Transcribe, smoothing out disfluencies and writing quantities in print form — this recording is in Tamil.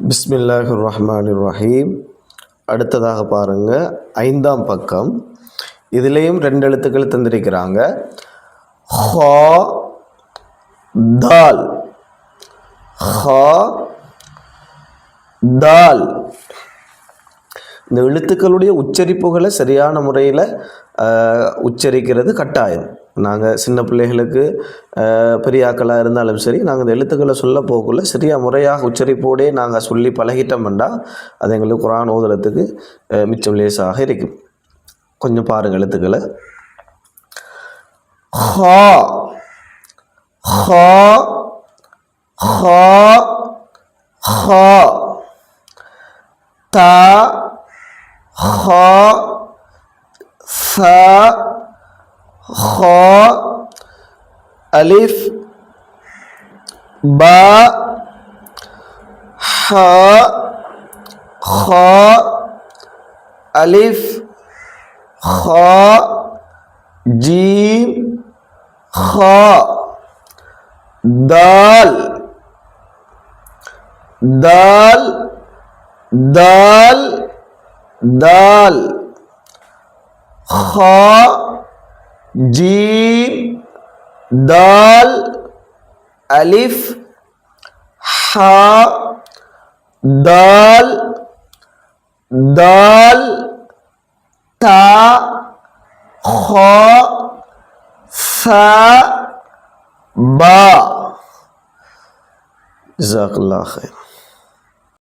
பிஸ்மில்லாஹிர் ரஹ்மானிர் ரஹீம். அடுத்ததாக பாருங்கள், 5ஆம் பக்கம். இதுலேயும் 2 எழுத்துக்கள் தந்திருக்கிறாங்க. ஹா தால், ஹா தால். இந்த எழுத்துக்களுடைய உச்சரிப்புகளை சரியான முறையில் உச்சரிக்கிறது கட்டாயம். நாங்கள் சின்ன பிள்ளைகளுக்கு பெரியாக்களாக இருந்தாலும் சரி, நாங்கள் இந்த எழுத்துக்களை சொல்ல போகக்குள்ள சரியாக முறையாக உச்சரிப்போடே நாங்கள் சொல்லி பழகிட்டோம்னா அது எங்களுக்கு குர்ஆன் ஓதுறதுக்கு மிச்சம் லேசாக இருக்கும். கொஞ்சம் பாருங்கள் எழுத்துக்களை. ஹா ஹா ஹா ஹா, தா ஹா சா ஹா, அலிஃப் பா ஹா ஹா, அலிஃப் ஹா ஜீம் ஹா, தால் தால் தால் தால், ஹா ஜீம் தால், அலிஃப் ஹா தால் தால், தா ஹா சா பா. ஜஸாக்கல்லாஹ் கைர்.